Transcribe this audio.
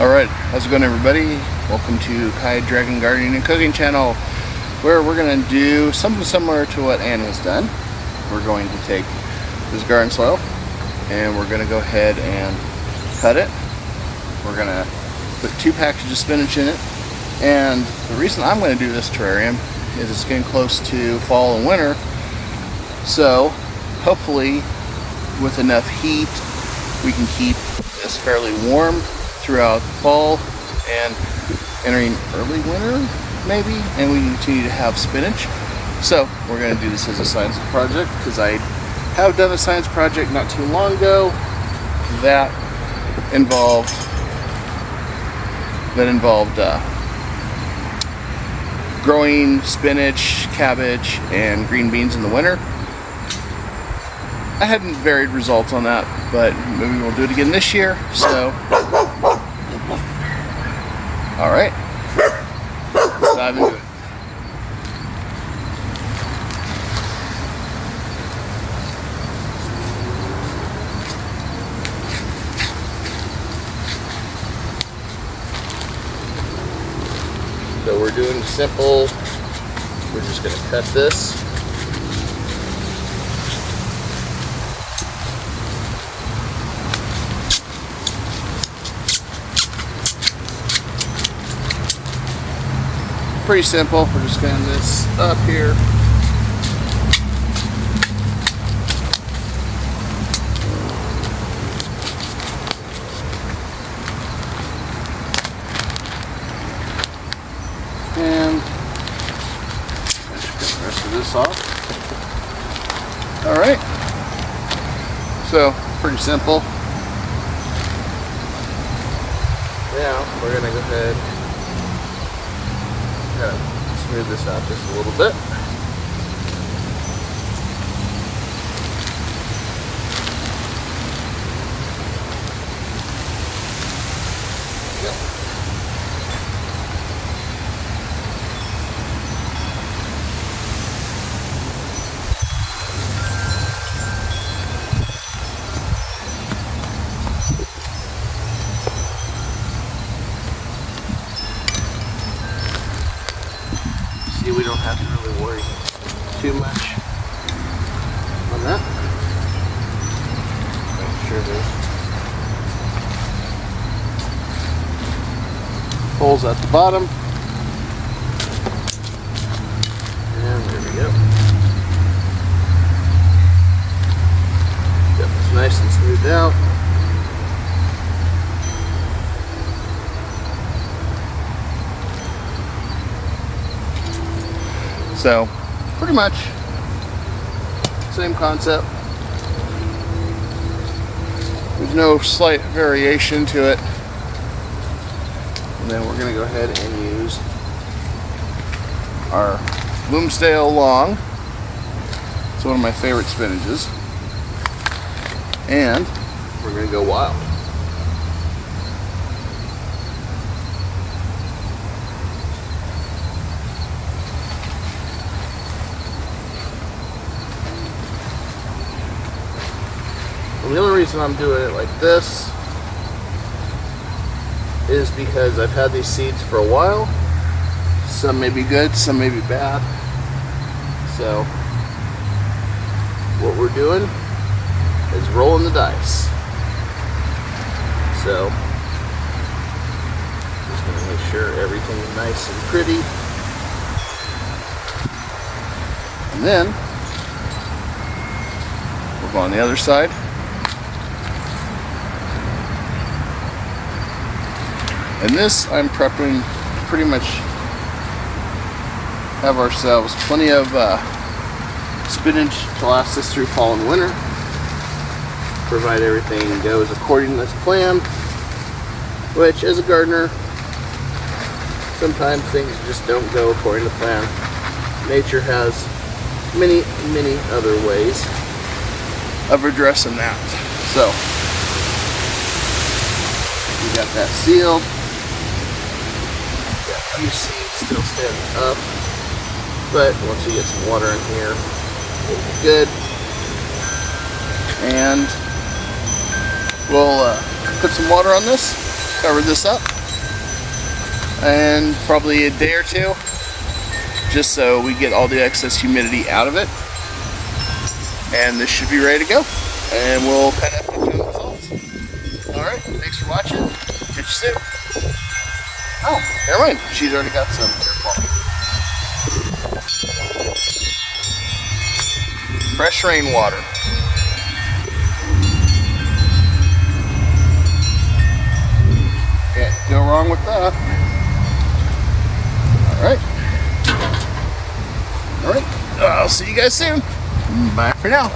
Alright, how's it going, everybody? Welcome to Kai Dragon Gardening and Cooking Channel, where we're going to do something similar to what Ann has done. We're going to take this garden soil and we're going to go ahead and cut it. We're going to put 2 packages of spinach in it, and the reason I'm going to do this terrarium is it's getting close to fall and winter, so hopefully with enough heat we can keep this fairly warm throughout fall and entering early winter maybe, and we can continue to have spinach. So we're going to do this as a science project because I have done a science project not too long ago that involved growing spinach, cabbage, and green beans in the winter. I had varied results on that, but maybe we'll do it again this year. So, alright, let's dive into it. So we're doing simple, we're just going to cut this. Pretty simple. We're just getting this up here. And let's get the rest of this off. Alright. So, pretty simple. Now, we're going to go ahead and smooth this out just a little bit. See, we don't have to really worry too much on that. Make sure there's holes at the bottom. And there we go. Got this nice and smoothed out. So, pretty much same concept. There's no slight variation to it. And then we're going to go ahead and use our Bloomsdale Long. It's one of my favorite spinaches. And we're going to go wild. And the only reason I'm doing it like this is because I've had these seeds for a while. Some may be good, some may be bad. So what we're doing is rolling the dice. So just going to make sure everything is nice and pretty. And then we'll go on the other side. And this I'm prepping to pretty much have ourselves plenty of spinach to last us through fall and winter. Provide everything goes according to plan, which as a gardener, sometimes things just don't go according to plan. Nature has many other ways of addressing that. So, we got that sealed. Got a few seeds still standing up, but once we get some water in here, we'll be good. And we'll put some water on this, cover this up, and probably a day or two, just so we get all the excess humidity out of it. And this should be ready to go, and we'll kind of put you on the results. Alright, thanks for watching. Catch you soon. Oh, never mind. She's already got some. Fresh rainwater. Can't go wrong with that. Alright. Alright. I'll see you guys soon. Bye for now.